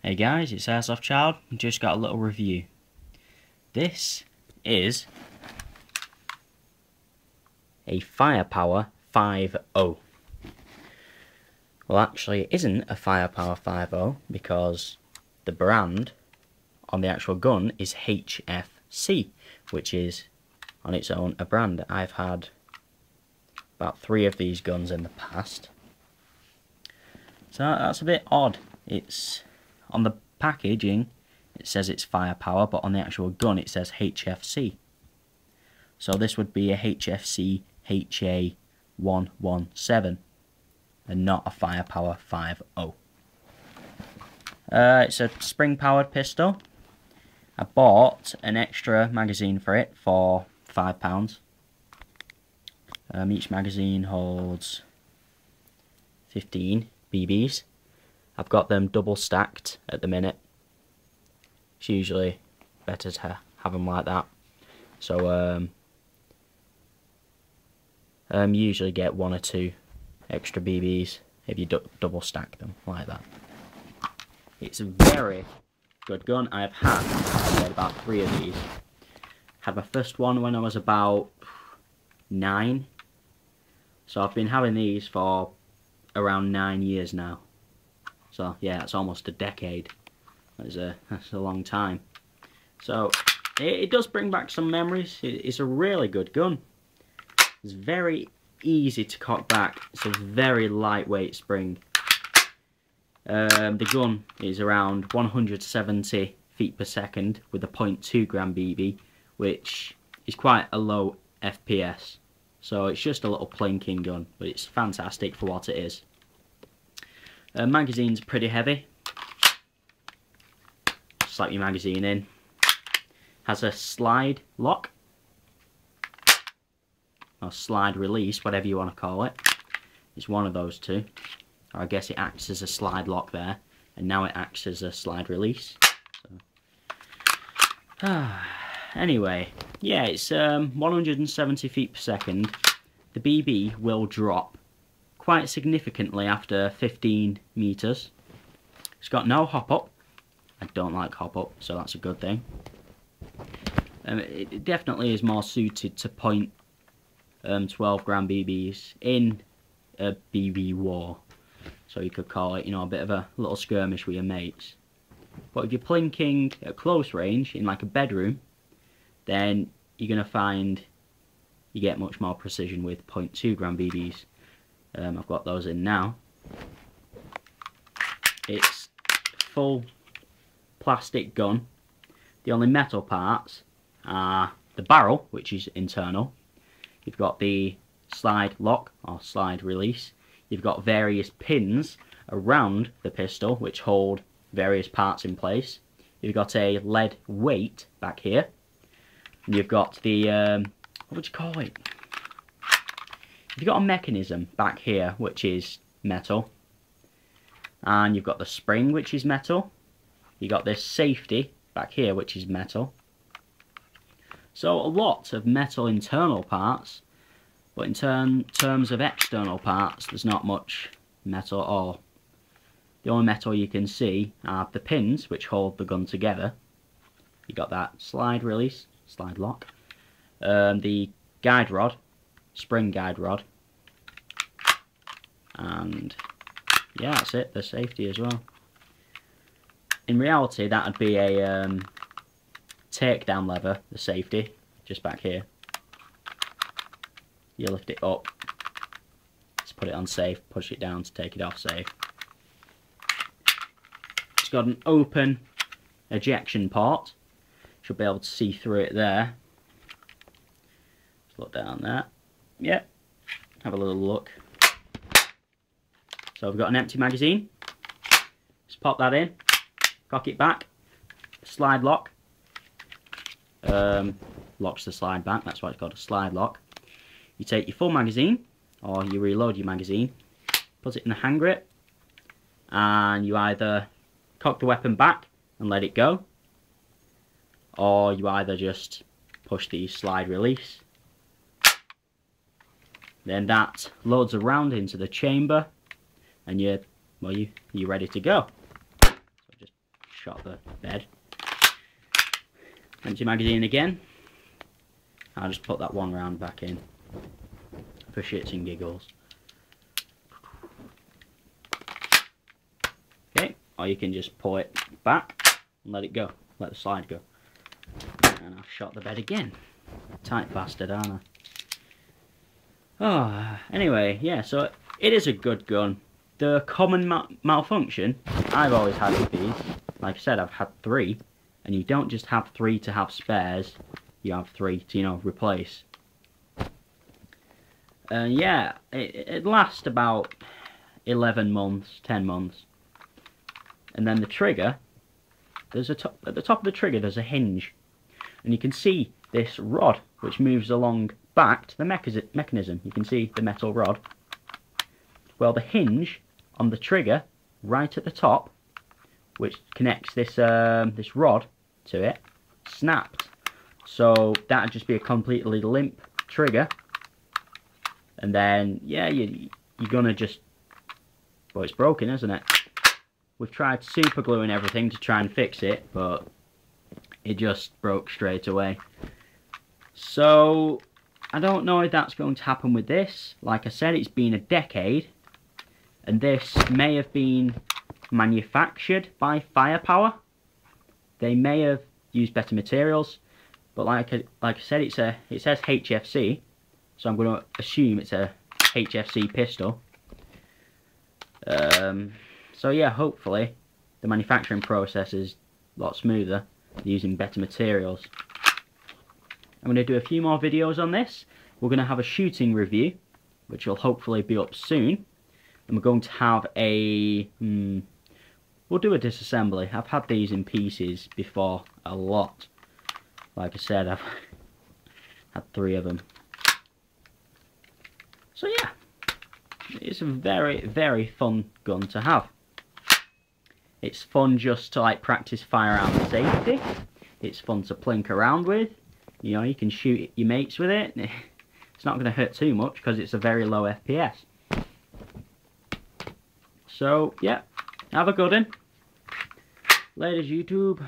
Hey guys, it's AirsoftChild. Just got a little review. This is a Firepower 5.0. Well, actually, it isn't a Firepower 5.0 because the brand on the actual gun is HFC, which is on its own a brand. I've had about 3 of these guns in the past, so that's a bit odd. It's on the packaging, it says it's Firepower, but on the actual gun it says HFC. So this would be a HFC HA117 and not a Firepower 5.0. It's a spring-powered pistol. I bought an extra magazine for it for £5. Each magazine holds 15 BBs. I've got them double stacked at the minute. It's usually better to have them like that. So usually get 1 or 2 extra BBs if you double stack them like that. It's a very good gun. I've had about 3 of these. Had my first one when I was about 9. So I've been having these for around 9 years now. So yeah, that's almost a decade. That's a long time. So it does bring back some memories. It's a really good gun. It's very easy to cock back. It's a very lightweight spring. The gun is around 170 feet per second with a 0.2 gram BB, which is quite a low FPS. So it's just a little plinking gun, but it's fantastic for what it is. Magazine's pretty heavy. Slap your magazine in. Has a slide lock. Or slide release, whatever you want to call it. It's one of those two. Or I guess it acts as a slide lock there. And now it acts as a slide release. So. Anyway, yeah, it's 170 feet per second. The BB will drop quite significantly after 15 meters. It's got no hop up. I don't like hop up, so that's a good thing. It definitely is more suited to 0.12 gram BBs in a BB war. So you could call it, you know, a bit of a little skirmish with your mates. But if you're plinking at close range in like a bedroom, then you're going to find you get much more precision with 0.2 gram BBs. I've got those in now. It's full plastic gun. The only metal parts are the barrel, which is internal. You've got the slide lock or slide release. You've got various pins around the pistol which hold various parts in place. You've got a lead weight back here. And you've got the, what would you call it? You've got a mechanism back here which is metal. And you've got the spring which is metal. You've got this safety back here which is metal. So a lot of metal internal parts, but in terms of external parts there's not much metal at all. The only metal you can see are the pins which hold the gun together. You've got that slide release, slide lock, the guide rod, spring guide rod, and yeah, that's it, the safety as well. In reality that would be a takedown lever, the safety, just back here. You lift it up to put it on safe, push it down to take it off safe. It's got an open ejection port. Should be able to see through it there. Let's look down there. Yep. Have a little look. So we've got an empty magazine. Just pop that in. Cock it back. Slide lock. Locks the slide back. That's why it's called a slide lock. You take your full magazine, or you reload your magazine, put it in the hand grip, and you either cock the weapon back and let it go, or you either just push the slide release. Then that loads a round into the chamber, and you're ready to go. So just shot the bed. Empty magazine again. I'll just put that one round back in for shits and giggles. Okay, or you can just pull it back and let it go, let the slide go. And I've shot the bed again. Tight bastard, aren't I? Oh, anyway, yeah, so it is a good gun. The common malfunction I've always had with these, like I said, I've had 3, and you don't just have 3 to have spares, you have 3 to, you know, replace. Yeah, it lasts about 11 months, 10 months. And then the trigger, there's at the top of the trigger there's a hinge. And you can see this rod, which moves along back to the mechanism. You can see the metal rod. Well, the hinge on the trigger, right at the top, which connects this this rod to it, snapped. So that'd just be a completely limp trigger. And then, yeah, you're gonna just... Well, it's broken, isn't it? We've tried super gluing everything to try and fix it, but it just broke straight away. So, I don't know if that's going to happen with this. Like I said, it's been a decade, and this may have been manufactured by Firepower. They may have used better materials, but like I said, it says HFC, so I'm going to assume it's a HFC pistol. So yeah, hopefully the manufacturing process is a lot smoother, using better materials. I'm going to do a few more videos on this. We're going to have a shooting review, which will hopefully be up soon. And we're going to have a... we'll do a disassembly. I've had these in pieces before, a lot. Like I said, I've had 3 of them. So yeah, it's a very, very fun gun to have. It's fun just to like practice firearm safety. It's fun to plink around with. You know, you can shoot your mates with it. It's not going to hurt too much because it's a very low FPS. So, yeah, have a good one. Ladies YouTube.